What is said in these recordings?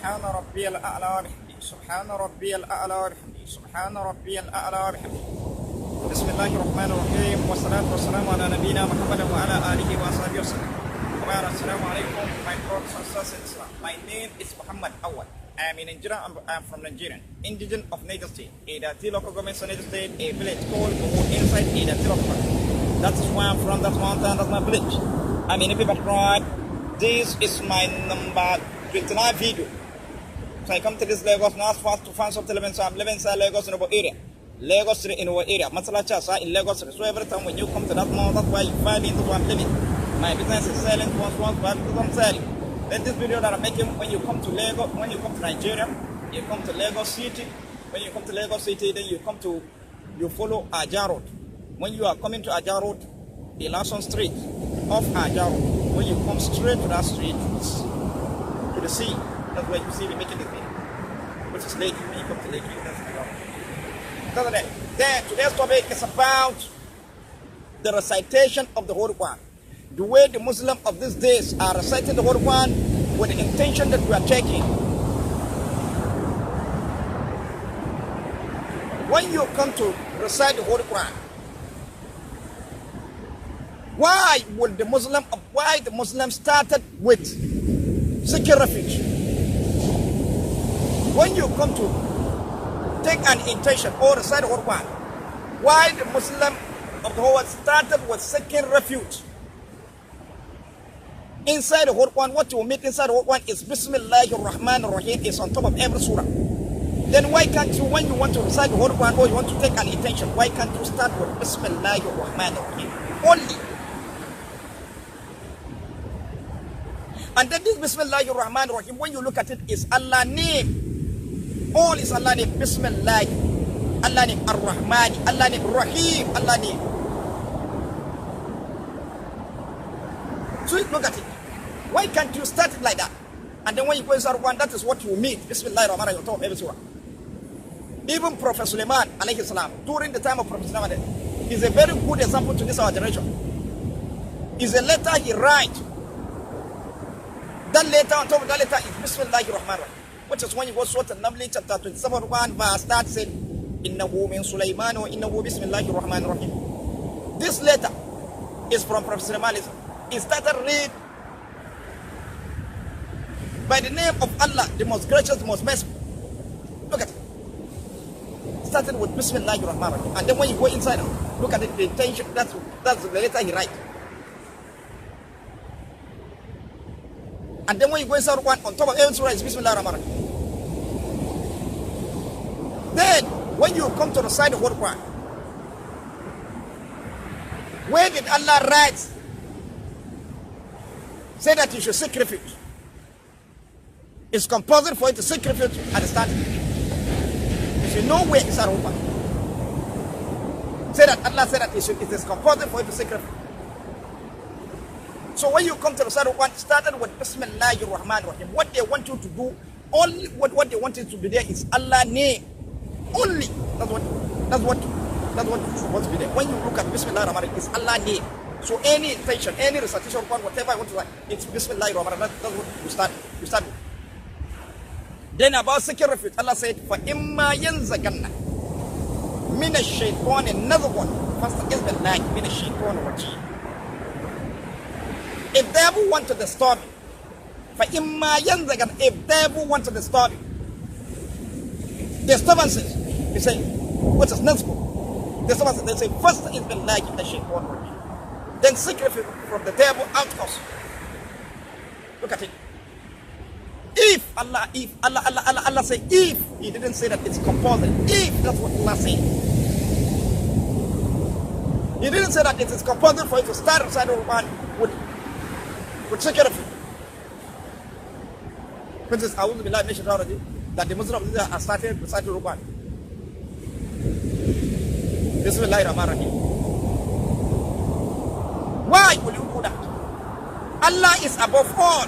سبحان ربي الأعلى بحمده سبحان ربي الأعلى بحمده سبحان ربي الأعلى بحمده. بسم الله الرحمن الرحيم والصلاة والسلام على نبينا محمد وعلى آله وصحبه وسلم. Assalamu alaikum, my brothers and sisters in Islam. My name is Muhammad Awad. I am in Nigeria. I'm from Nigeria, indigenous of Niger State. A local government of Niger State, a village called inside Idati local. That is where I'm from. That's mountain. That's my village. I'm in a paper tribe. This is my number 29 video. So I come to this Lagos now fast to find some elements. So I'm living inside Lagos in our area. Lagos in our area. Masala Chasa in Lagos. So every time when you come to that mountain, that's why you find into where I'm living. My business is selling but I'm selling. Then this video that I'm making, when you come to Lagos, when you come to Nigeria, you come to Lagos City. When you come to Lagos City, then you follow Aja Road. When you are coming to Aja Road, the Lawson Street off Aja Road, when you come straight to that street, to the sea, that's where you see me making this video. Which is Lake, when you come to Lake, that's the Then today's topic is about the recitation of the Holy Quran. The way the Muslims of these days are reciting the Holy Quran with the intention that we are taking. When you come to recite the Holy Quran, why the Muslims started with seeking refuge? When you come to take an intention or recite the Holy Quran, why the Muslim of the whole world started with seeking refuge? Inside the Holy Quran, what you meet inside the Holy Quran is BISMILLAHIRAHMANIRAHEEM is on top of every surah. Then why can't you, when you want to recite the Holy Quran or you want to take an intention, why can't you start with BISMILLAHIRAHMANIRAHEEM only? And then this BISMILLAHIRAHMANIRAHEEM, when you look at it, is Allah name. All is Allah name. Bismillah, Allah name Ar-Rahman, Allah name Rahim, Allah name. So look at it. Why can't you start it like that? And then when you go inside one, that is what you mean. Bismillahirrahmanirrahim on top of every surah. Even Prophet SULEIMAN, alayhi salam, during the time of Prophet SULEIMAN, is a very good example to this our generation. Is a letter he writes. That letter, on top of that letter, is Bismillahirrahmanirrahim. Which is when you go to Surah An-Naml, chapter 27, 1 verse, that said, Innahu min SULEIMAN wa innahu Bismillahirrahmanirrahim. This letter is from Prophet SULEIMAN. It started read by the name of Allah, the most gracious, the most merciful. Look at it. Started with Bismillahirrahmanirrahim. And then when you go inside, look at it, the intention, that's the letter he writes. And then when you go inside one, on top of every surah is Bismillahirrahmanirrahim. Then, when you come to the side of the Quran, where did Allah write? Say that you should seek refuge. It's compulsory for you to seek refuge at the start. If you know where it's at over. Say that Allah said that it is compulsory for you to seek refuge. So when you come to the side of one, started with Bismillahirrahmanirrahim. What they want you to do, only what they want you to do there is Allah name. Only. That's what you're supposed to be there. When you look at Bismillahirrahmanirrahim, it's Allah name. So any intention, any recitation, whatever I want to write, it's Bismillahirrahmanirrahim. That's what you start with. Then about seeking refuge, Allah said, فَإِمَّا يَنْزَغَنَّ مِنَ الشَّيْطَانِ نَزْغٌ فَاسْتَعِذْ بِاللَّهِ مِنَ الشَّيْطَانِ الرَّجِيمِ. If devil want to disturb you, فَإِمَّا يَنْزَغَنَّ, if devil want to disturb you, disturbances, you say, what is nazgh? Disturbances, they say, فَاسْتَعِذْ بِاللَّهِ مِنَ الشَّيْطَانِ الرَّجِيمِ. Then seek refuge from the devil outcast. Look at it. If Allah say if, he didn't say that it's compulsory. If, that's what Allah said. He didn't say that it is compulsory for you to start reciting the Quran with seeking refuge. For instance, A'udhu Billahi Minash Shaitanir Rajeem, that the Muslims are starting reciting the Quran. Bismillahirrahmanirrahim. Why will you do that? Allah is above all.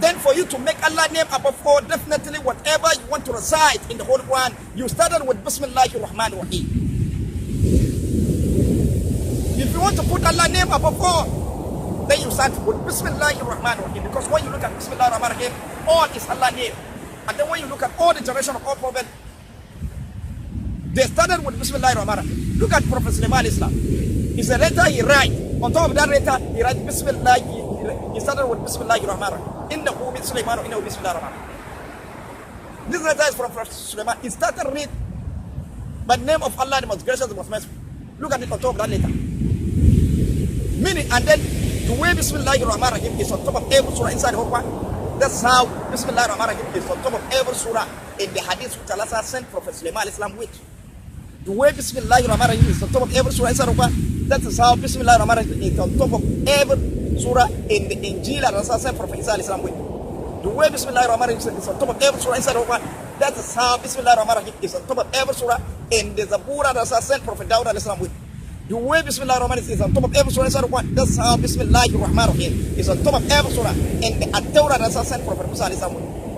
Then for you to make Allah name above all, definitely whatever you want to recite in the Holy Quran, you started with Bismillahirrahmanirrahim. If you want to put Allah name above all, then you start with Bismillahirrahmanirrahim. Because when you look at Bismillahirrahmanirrahim, all is Allah name. And then when you look at all the generation of all prophets, they started with Bismillahirahmanirahim. Look at Prophet Sulaiman Islam. It's a letter he writes. On top of that letter, he writes Bismillah. He started with Bismillahirahmanirahim. Innahu min Sulaiman, innahu Bismillahirahmanirahim. This letter is from Prophet Sulaiman. He started read by the name of Allah, the most gracious, the most merciful. Look at it on top of that letter. Meaning, and then the way Bismillahirahmanirahim is on top of every surah inside the Quran. That's how Bismillahirahmanirahim is on top of every surah in the hadith which Allah sent Prophet Sulaiman Islam with. The way Bismillahirahmanirahim is on top of every surah inside the Quran. That is how Bismillahirahmanirahim is on top of every surah in the Injil Allah sent Prophet Isa Islam with. The way Bismillahirahmanirahim is on top of every surah inside the Quran. That is how Bismillahirahmanirahim is on top of every surah in the Zabura Allah sent Prophet Dawud Islam with. The way Bismillahirrahmanirrahim is on top of every surah inside the Quran. That's how Bismillahirrahmanirrahim is on top of every surah in the At-Tawrah that sent Prophet Musa alayhi salam.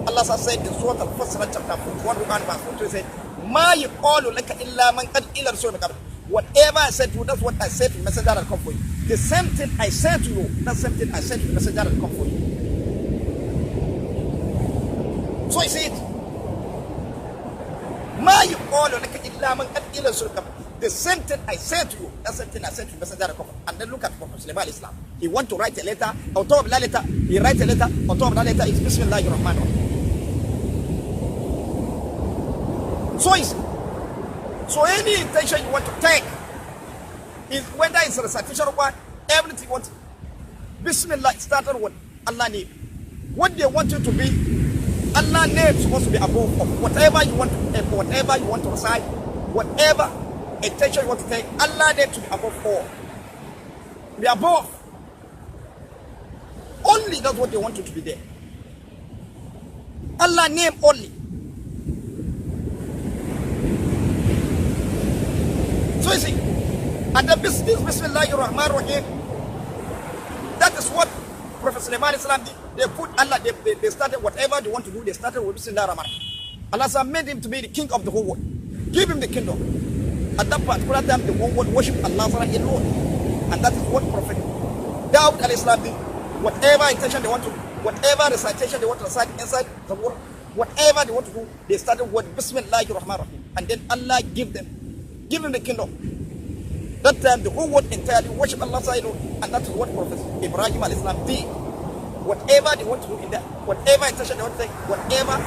Allah said in Surah Al-Fasl chapter 41 verse 2, said, "Ma yuqalu laka illa man qad ila rasulun qabl." Whatever I said to you, that's what I said to the messenger that come for you. The same thing I said to you, that's the same thing I said to the messenger that come for you. So you see it. Ma yuqalu laka illa man qad ila rasulun qabl. The same thing I said to you, that's the same thing I said to the messenger that come for you. And then look at Prophet Sulaiman Islam. He want to write a letter. On top of that letter, he writes a letter. On top of that letter is Bismillahirrahmanirrahim. So easy. So any intention you want to take, is whether it's a recitation of what, everything you want. Bismillah started with Allah name. What they want you to be, Allah name is supposed to be above of whatever you want to, whatever you want to recite, whatever intention you want to take, Allah name to be above all. Be above. Only that's what they want you to be there. Allah name only. So you see, and the Bismillahirrahmanirrahim, that is what Prophet Sulaiman Islam did. They put Allah, they started whatever they want to do, they started with Bismillahirrahmanirrahim. Allah made him to be the king of the whole world. Give him the kingdom. At that particular time, the whole world worship Allah alone. And that is what Prophet Dawud al-Islam did. Whatever intention they want to do, whatever recitation they want to recite inside the world, whatever they want to do, they started with Bismillahirrahmanirrahim. And then Allah give them the kingdom. That time the whole world entirely worship Allah alone. And that is what Prophet Ibrahim al-Islam did. Whatever they want to do in that, whatever intention they want to take, whatever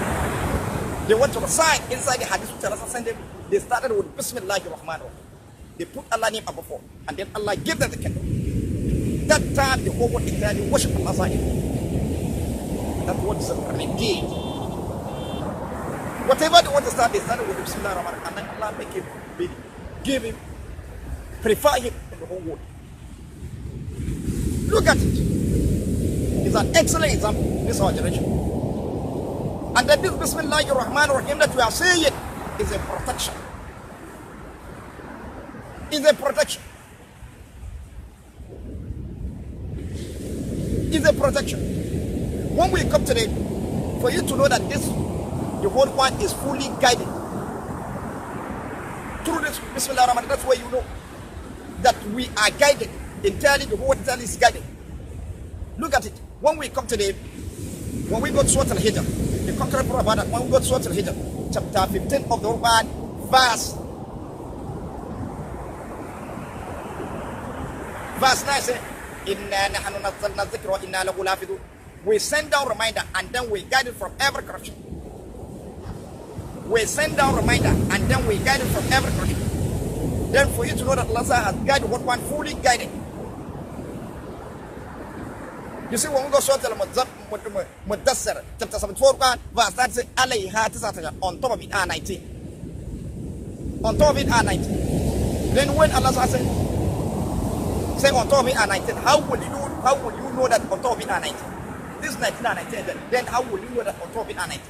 they want to recite inside the hadith which Allah sent them, they started with Bismillahirrahmanirrahim. They put Allah name above all. And then Allah gave them the kingdom. That time the whole world entirely worship Allah alone. That's what is renegade. Whatever they want to start, they started with Bismillahirrahmanirrahim. And then Allah make him, give him, prefer him in the whole world. Look at it. It's an excellent example in this our generation. And that this Bismillahirrahmanirrahim that we are saying is a protection. Is a protection. Is a protection. When we come today, for you to know that this, the whole one is fully guided. Through this Bismillahirrahmanirrahim, that's where you know that we are guided. Entirely, the whole entirely is guided. Look at it. When we come today, when we go to Surah Al-Hijr, the conqueror prophet, when we go to Surah Al-Hijr, chapter 15 of the Quran, verse 9 says, Inna nahnu nazzalna dhikra wa inna lahu lahafidhun. We send down reminder and then we guide it from every corruption. We send down reminder and then we guide it from every corruption. Then for you to know that Allah has guided what one fully guided. You see, when we go Surah Al-Mudassir, chapter 74, verse 9 says, Alayha tis'atun, on top of it are 19. On top of it are 19. Then when Allah says, say on top of it are 19, how will you know that on top of it are 19? This 19 are 19, then how will you know that on top of it are 19?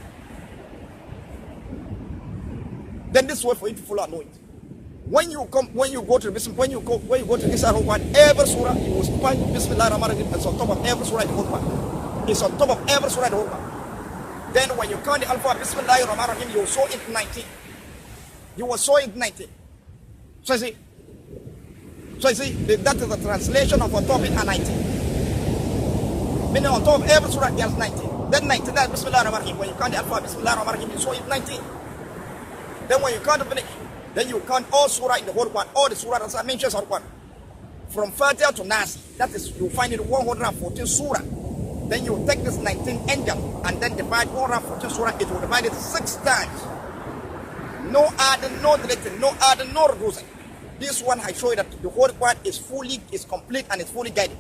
Then this way for you to follow and know it. When you go to this whole one, every surah you will find Bismillahirrahmanirrahim. It's on top of every surah in the whole one. It's on top of every surah in the whole one. Then when you count the alphabet Bismillahirrahmanirrahim, you will saw it 19. You will saw it 19. So you see, that is the translation of on top of it are 19. Meaning on top of every surah there's 19. Then 19, that's Bismillahirahmanirahim. When you count the alphabet, Bismillahirahmanirahim, you saw it 19. Then when you count the finish, then you count all surah in the whole Quran, all the surah that mentions the Quran. From Fatiha to Nas, that is, you find it 114 surah. Then you take this 19 angel and then divide 114 surah, it will divide it 6 times. No adding, no deleting, no adding, no reducing. This one I show you that the whole Quran is complete and is fully guided.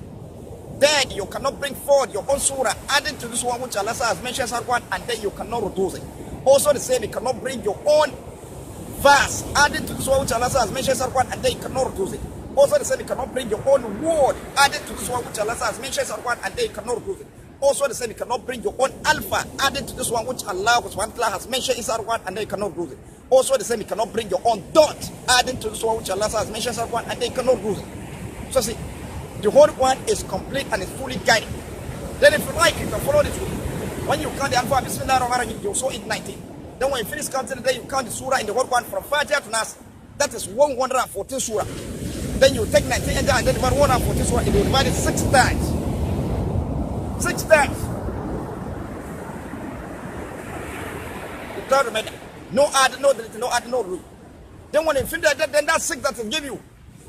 Then you cannot bring forward your own surah adding to this one which Allah has mentioned in Quran, and then you cannot reduce it. Also the same, you cannot bring your own verse adding to this one which Allah has mentioned in Quran, and then you cannot reduce it. Also the same, you cannot bring your own word added to this one which Allah has mentioned in Quran, and then you cannot reduce it. Also the same, you cannot bring your own alpha added to this one which Allah has mentioned in Quran, and then you cannot reduce it. Also the same, you cannot bring your own dot adding to this one which Allah has mentioned in Quran, and then you cannot reduce it. So see, the whole one is complete and is fully guided. Then if you like, you can follow this rule. When you count the alphabet, Bismillahirrahmanirrahim, you saw it 19. Then when you finish counting, then you count the surah in the whole one from Fatiha to Nas. That is 114 surah. Then you take 19 and then divide 114 surah, and you divide it 6 times. 6 times. You don't remember. No add, no delete, no add, no rule. Then when you finish that, then that's 6 that will give you.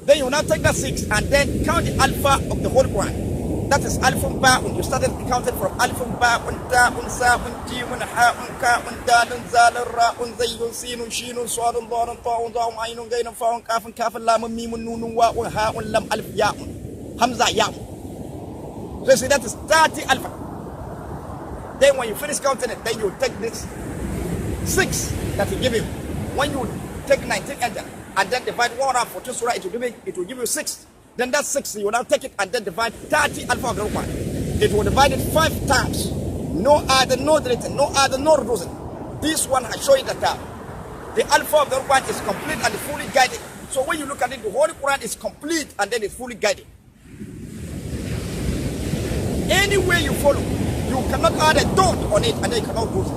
Then you now take that 6 and then count the alpha of the whole Quran. That is alifun ba'un. You started counting from alifun ba'un, ta'un, sa'un, jimun, ha'un, ka'un, dalun, zalun, ra'un, zayyun, sinun, shinun, swadun, dharun, ta'un, da'un, aynun, gaynun, fa'un, kafun, kafun, lamun, mimun, nunun, wa'un, ha'un, lam, alif, ya'un, hamza, ya'un. So you see, that is 30 alpha. Then when you finish counting it, then you take this 6 that will give you. When you take 19 and then divide 114 surah, it will give you 6. Then that 6, you will now take it and then divide 30 alpha of the Quran. It will divide it 5 times. No adding, no deleting, no adding, no reducing. This one I show you that the alpha of the Quran is complete and fully guided. So when you look at it, the whole Quran is complete and then it's fully guided. Any way you follow, you cannot add a dot on it and then you cannot reduce it.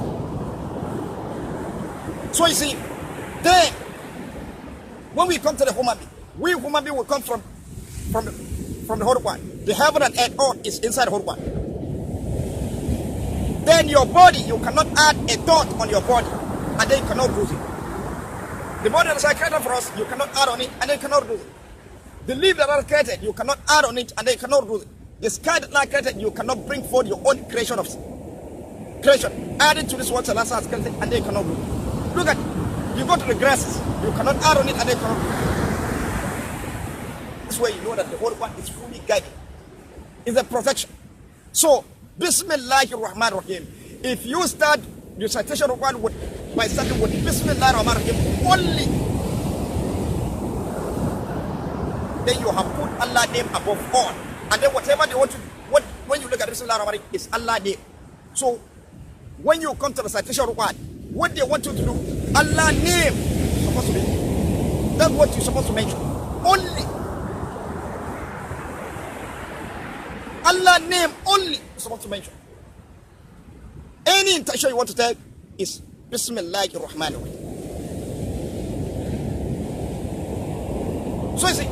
So you see, then when we come to the human being, we human being will come from the whole Quran. The heaven and earth, all is inside the whole Quran. Then your body, you cannot add a dot on your body and then you cannot reduce it. The body that is created for us, you cannot add on it and then you cannot reduce it. The leaf that are created, you cannot add on it and then you cannot reduce it. The sky that are created, you cannot bring forth your own creation of creation. Add it to this what Allah has created and then you cannot reduce it. Look at it. You go to the grasses, you cannot add on it and then you cannot. This way you know that the whole one is fully guided. It's a protection. So, Bismillahirahmanirahim. If you start your citation of one by starting with Bismillahirahmanirahim only, then you have put Allah's name above all. And then whatever they want to, when you look at Bismillahirahmanirahim, it's Allah's name. So, when you come to the citation of one, what they want you to do, Allah's name is supposed to be. That's what you're supposed to mention. Only. Allah's name only is supposed to mention. Any intention you want to take is Bismillahirahmanirahim. So you see,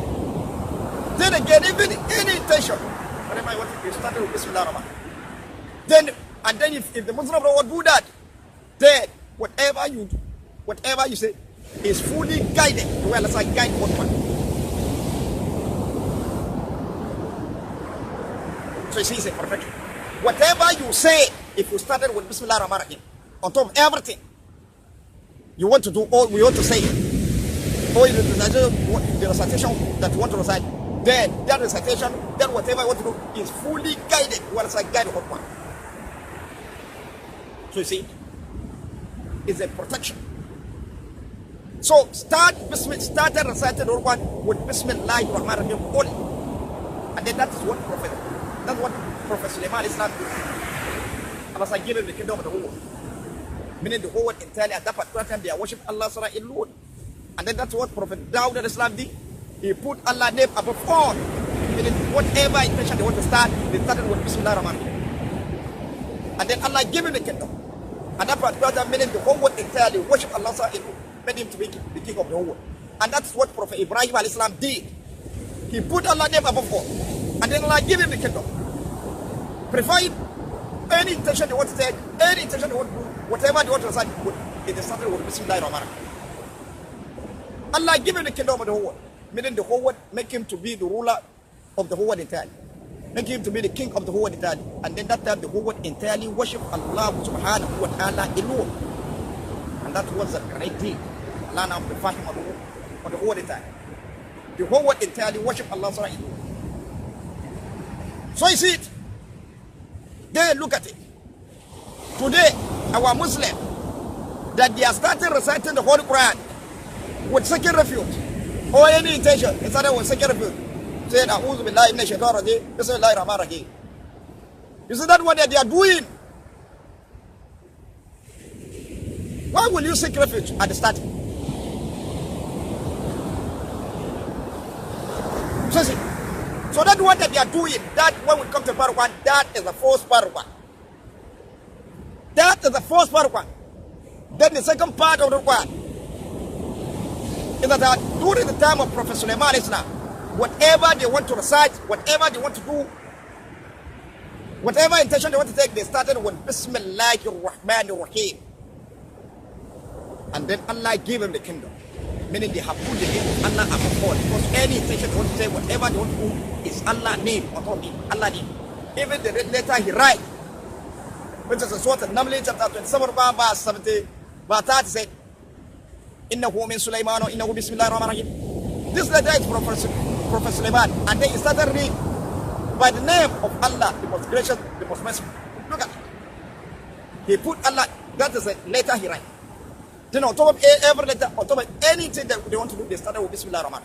then again, even any intention, whatever you want to do, you start with Bismillahirahmanirahim. Then, and then if the Muslim would do that, then whatever you do, whatever you say, is fully guided the way Allah guide one. So you see, it's a perfection. Whatever you say, if you started with Bismillahirahmanirahim, on top of everything you want to do, all we want to say, or the recitation that you want to recite, then that recitation, then whatever you want to do is fully guided the way Allah guide one. So you see, it's a protection. So start reciting the Quran with Bismillahirahmanirahim only. And then that is what Prophet SULEIMAN Islam did. Allah gave him the kingdom of the whole world. Meaning the whole world entirely at that particular time they are worshiping Allah alone. And then that's what Prophet Dawud Islam did. He put Allah's name above all. Meaning whatever intention they want to start, they started with Bismillahirahmanirahim. And then Allah gave him the kingdom. And that particular time, meaning the whole world entirely worship Allah alone, made him to be the king of the whole world. And that's what Prophet Ibrahim Islam did. He put Allah's name above all. And then Allah gave him the kingdom. Provide any intention they want to take, any intention they want to do, whatever they want to recite, it is started with Bismillahirahmanirahim. Allah give him the kingdom of the whole world, meaning the whole world, make him to be the ruler of the whole world entirely. Make him to be the king of the whole world entirely. And then that time the whole world entirely worship Allah subhanahu wa ta'ala alone. And that was a great deed. Allah now prefer him on the whole world entirely. The whole world entirely worship Allah subhanahu wa ta'ala alone. So you see it. Then look at it. Today, our Muslim, that they are starting reciting the Holy Quran with second refuge or any intention, it started with second refuge. Saying, A'udhu billahi minash shaitanir rajim, Bismillahirahmanirahim. You see that what they are doing? Why will you seek refuge at the starting? So that what they are doing, that when we come to part 1, that is the first part 1. That is the first part 1. Then the second part of the Quran is that during the time of Prophet Suleiman Islam, whatever they want to recite, whatever they want to do, whatever intention they want to take, they started with Bismillahirahmanirahim. And then Allah gave them the kingdom. Meaning they have put the name of Allah above all. Because any intention they want to take, whatever they want to do, is Allah's name on top of it. Allah name. Even the red letter he write, which is a sort of Naml chapter 27, verse 70, verse 30 said, Innahu min SULEIMAN, Innahu Bismillahirahmanirahim. This letter is from Prophet Sulaiman, and then he started reading by the name of Allah, the most gracious, the most merciful. Look at it. He put Allah, that is a letter he write. Then on top of every letter, on top of anything that they want to do, they started with Bismillahirrahmanirrahim.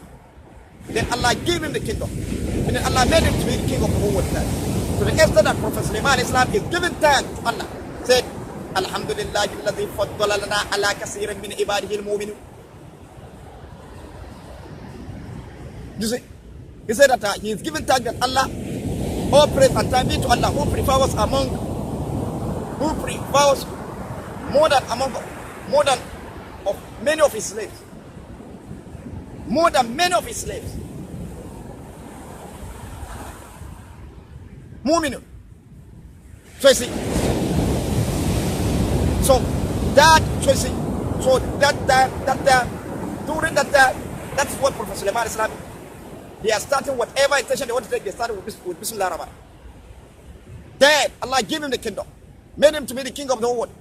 Then Allah gave him the kingdom. And then Allah made him to be the king of the whole world. So the extent that Prophet Sulaiman Islam is giving thanks to Allah. Said, Alhamdulillah, alladhi faddala lana ala kasirin min ibadihi al-mu'minun. You see? He said that he is giving thanks that Allah, all praise and thanks be to Allah, who prefers more than of many of his slaves. More than many of his slaves. Mu'minun. So you see. So that, so you see. So during that time, that's what Prophet Sulaiman Islam, they are starting whatever intention they want to take, they started with Bismillahirrahmanirrahim. Then Allah gave him the kingdom, made him to be the king of the whole world.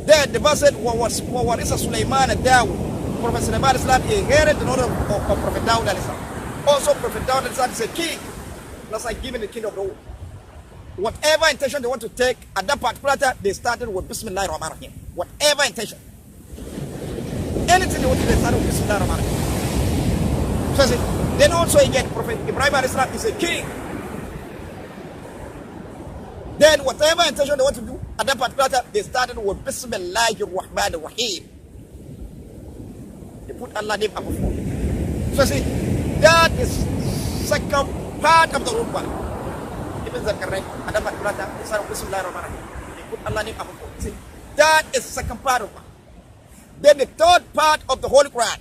Then the verse said, what is a Sulaiman and Dawood? Prophet Sulaiman Islam inherited the order of Prophet Dawood Islam. Also Prophet Dawood Islam is a king. That's like giving the king of the world. Whatever intention they want to take at that particular time, they started with Bismillahirrahmanirrahim. Whatever intention. Anything they want to do, they started with Bismillahirrahmanirrahim. So then also again, Prophet Ibrahim Islam is a king. Then whatever intention they want to do at that particular time, they started with Bismillahirrahmanirrahim. They put Allah's name above all. So see, that is second part of the Quran. Even the correct at that particular time, they started with Bismillahirrahmanirrahim. They put Allah's name above all. See, that is the second part of it. Then the third part of the Holy Quran.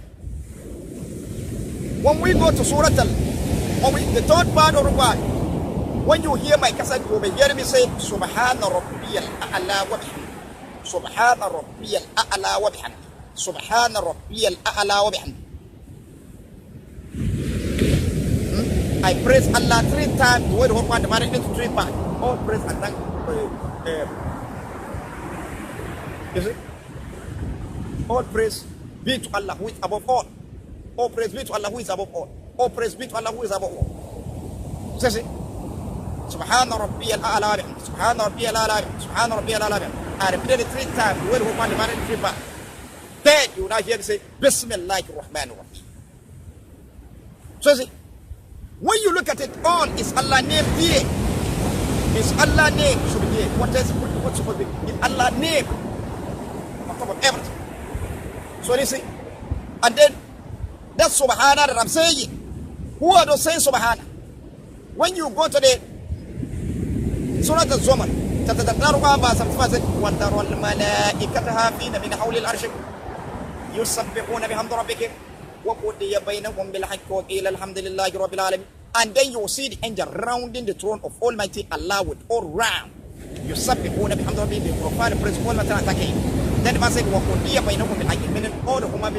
When we go to Surah the third part of the Quran, when you hear my cassette, you will hear me say, Subhana Rabbiyal A'la wa bihamdi. Subhana Rabbiyal A'la wa bihamdi. Subhana Rabbiyal A'la wa bihamdi. I praise Allah 3 times. The word Quran divided into 3 parts. All praise and thank you see? All praise be to Allah who is above all. All praise be to Allah who is above all. All praise be to Allah who is above all. So see? Subhana Rabbiyal A'la wa bihamdi. Subhana Rabbiyal A'la wa bihamdi. Subhana Rabbiyal A'la wa bihamdi. I repeated it 3 times. The word Quran divided into 3 parts. Then you now hear me say, Bismillahirrahmanirrahim. So see? When you look at it, all is Allah name here. Is Allah name should be here. What's supposed to be? Is Allah name on top of everything. So you see, and then that's Subhana that I'm saying. Who are those saying Subhana? When you go to the Surah Al-Zumar, chapter 35 verse 75, وَتَرَى الْمَلَائِكَةَ هَافِينَ مِنْ حَوْلِ الْعَرْشِ يُسَبِّحُونَ بِحَمْدِ رَبِّهِمْ وَقُضِيَ بَيْنَهُمْ بِالْحَقِّ وَقِيلَ الْحَمْدُ لِلَّهِ رَبِّ الْعَالَمِينَ. And then you will see the angel rounding the throne of Almighty Allah with all round. يسبحون بحمد ربهم بالقرآن praise all matter attacking. Then the verse said وَقُضِيَ بَيْنَهُم بِالْحَقِّ, meaning all the human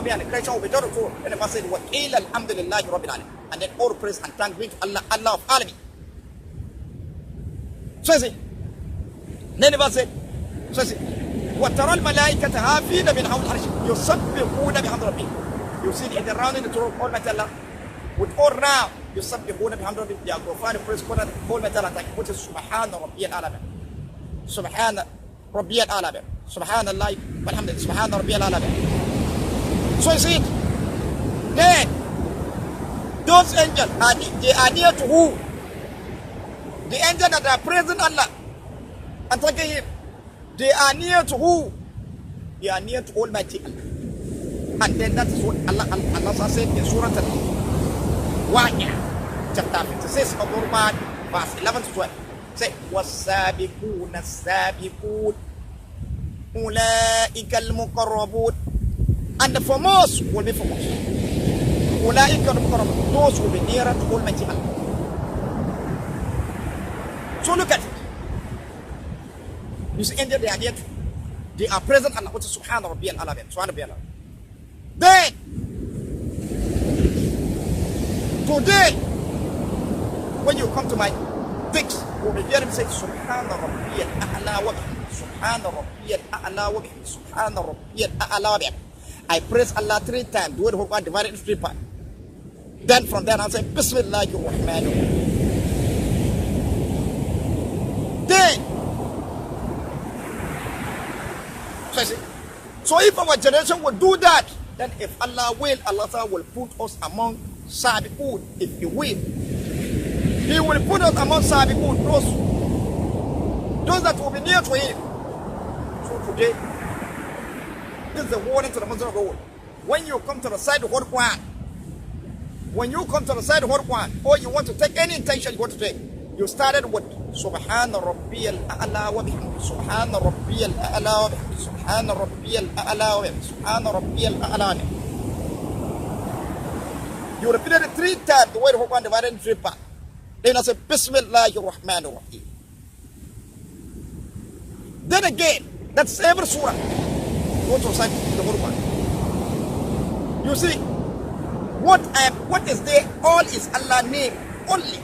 being and creation will be done to. Then the verse said وَقِيلَ الْحَمْدُ لِلَّهِ رَبِّ الْعَالَمِينَ, and then all praise and thanks be to Allah, Allah of Alamin. So you see, then the verse said, so you see, وَتَرَى الْمَلَائِكَةَ حَافِينَ مِنْ حَوْلِ الْعَرْشِ يُسَبِّحُونَ بِحَمْدِ رَبِّهِمْ. You see the round in the throne of Almighty Allah, with all round يُسَبِّحُونَ بِحَمْدِ رَبِّهِمْ, they are glorifying praise God Almighty Allah, which is سُبْحَانَ رَبِّيَ الْأَعْلَى, سُبْحَانَ رَبِّيَ الْأَعْلَى, سُبْحَانَ اللَّهِ وَالْحَمْدُ لِلَّهِ, سُبْحَانَ رَبِّيَ الْأَعْلَى. So you see it. Then those angels they are near to who? The angels that are praising Allah and thanking Him, they are near to who? They are near to Almighty Allah. And then that is what Allah said in Surah Al-Waqi'ah, chapter 56 of the Quran, verse 11 to 12. Say, وَالسَّابِقُونَ السَّابِقُونَ أُولَٰئِكَ الْمُقَرَّبُونَ, and the foremost will be foremost. أُولَٰئِكَ الْمُقَرَّبُونَ, those will be nearer to Almighty Allah. So look at it. You see, angels, they are near to, they are present Allah, which is Subhana Rabbiyal A'la, Subhana Rabbiyal A'la. Then today, when you come to my text, you will hear him say Subhana Rabbiyal A'la wa bihamdihi, Subhana Rabbiyal A'la wa bihamdihi, Subhana Rabbiyal A'la wa bihamdihi. I praise Allah 3 times, the word of God divided into 3 parts. Then from there I say BISMILLAHIRAHMANIRAHEEM. Then so if our generation will do that, then if Allah will, Allah will put us among Sabiqun. If He will, He will put us among Sabiqun, those that will be near to Him. So today, this is the warning to the Muslim world. When you come to the side of the Quran, or you want to take any intention you want to take, you started with Subhana Rabbiyal A'la wa bihamdihi, Subhana Rabbiyal A'la wa bihamdihi, Subhana Rabbiyal A'la wa bihamdihi, Subhana Rabbiyal A'la wa bihamdihi. You repeated it 3 times, the word of God divided in 3 parts. Then I said BISMILLAHIRAHMANIRAHEEM. Then again, that's every surah. Go to recite the Quran. You see, what is there? All is Allah's name only.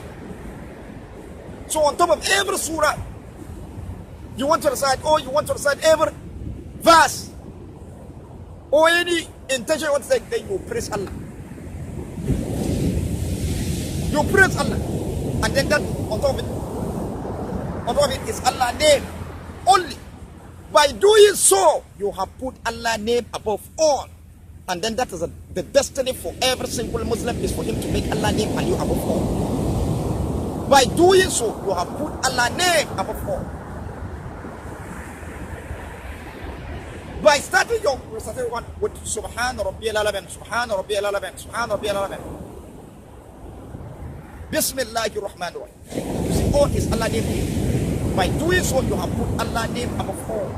So on top of every surah, you want to recite every verse or any intention you want to say, then you praise Allah. You praise Allah, and then that on top of it is Allah's name only. By doing so, you have put Allah's name above all, and then that is the destiny for every single Muslim, is for him to make Allah's name value above all. By doing so, you have put Allah's name above all. By starting your recitation with Subhana Rabbiyal A'la, Subhana Rabbiyal A'la, Subhana Rabbiyal A'la, Bismillahirahmanirahim. You see, all is Allah's name. By doing so, you have put Allah's name above all.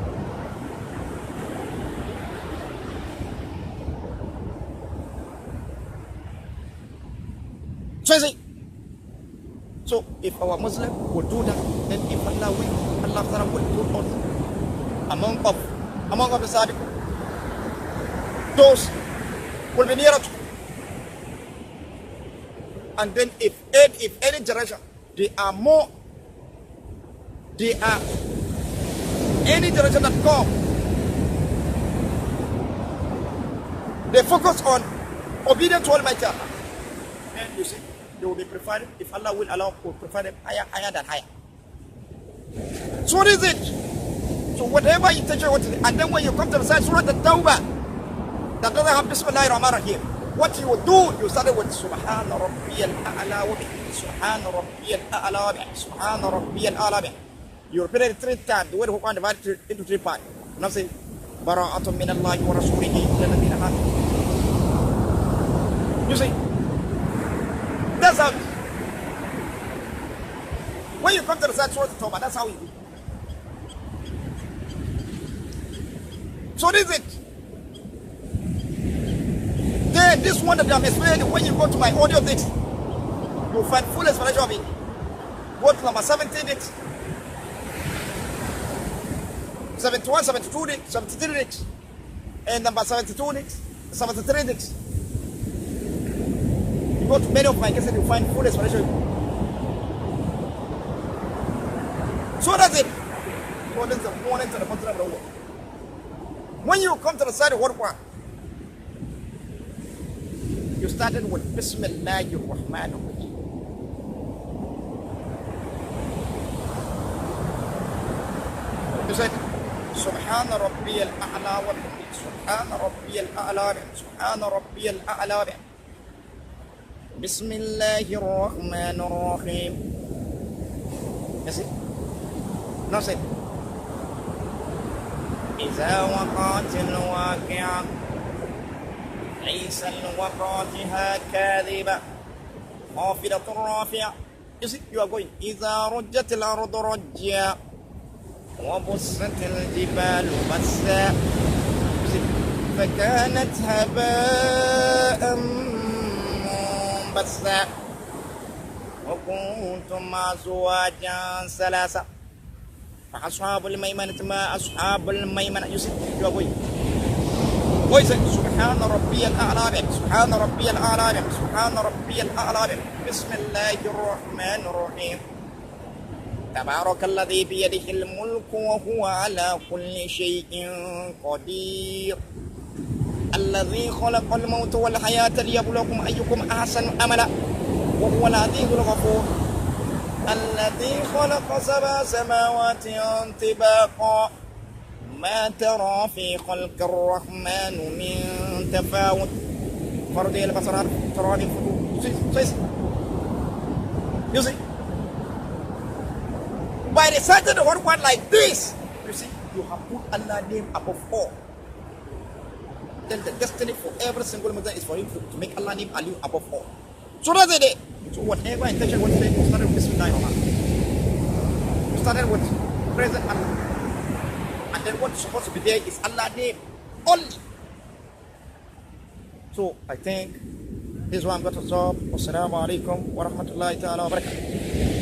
So if our Muslim will do that, then if Allah will, Allah will put us among the Sadiq, those will be nearer to. And then if any generation, any generation that come, they focus on obedience to Almighty Allah, then you see, they will be preferred, if Allah will allow, will prefer them higher than higher. So what is it? So whatever intention you want to do, and then when you come to the side Surah At-Tawbah, that doesn't have BISMILLAHIRRAHMANIRRAHEEM, what you will do, you started with Subhana Rabbiyal A'la wa bihamdihi, Subhana Rabbiyal A'la wa bihamdihi, Subhana Rabbiyal A'la wa bihamdihi. You repeated it 3 times, the word of God divided into 3 parts. Now say, Bara'atun min Allahi wa rasulihi ila alladhina amanu. You see, that's how. When you come to the side Surah At-Tawbah, that's how you do. So this is it. Then this one that I'm explaining, when you go to my audio text, you'll find full explanation of it. Go to number 17, 71, 72 nicks, 73 nicks. And number 72 nicks, 73 nicks. You go to many of my cases, you find full explanation. So that's it. So that's the morning to the bottom of the world. When you come to the side of what one, you started with BISMILLAHIRAHMANIRAHEEM. You said, Subhana Rabbi al-A'la wa Subhana Rabbi al-A'la, Subhana Rabbi al-A'la. Bismillahirrahmanirrahim. That's it. No, say. إذا وقعت الواقعة ليس لوقعتها كاذبة خافضة رافعة. You see, you are going. إذا رجت الأرض رجا وبست الجبال بسا فكانت هباء منبثا وكنتم أزواجا ثلاثة فأصحاب الميمنة ما أصحاب الميمنة. You see, you are going. Voice it. سبحان ربي الأعلى سبحان ربي الأعلى سبحان ربي الأعلى. بسم الله الرحمن الرحيم. تبارك الذي بيده الملك وهو على كل شيء قدير. الذي خلق الموت والحياة ليبلوكم أيكم أحسن عملا وهو العزيز الغفور. الذي خلق سبع سماوات طباقا ما ترى في خلق الرحمن من تفاوت فرضي البصر ترى الفتور. You see, by reciting the word one like this, you see, you have put Allah's name above all. Then the destiny for every single Muslim is for you to make Allah's name Ali above all. So that's it. So whatever intention you want to say, you started with Bismillahirrahmanirrahim. You started with present Allah. And then what's supposed to be there is Allah's name only. So I think this is where I'm going to stop. Wassalamu alaikum wa rahmatullahi ta'ala wa barakatuh.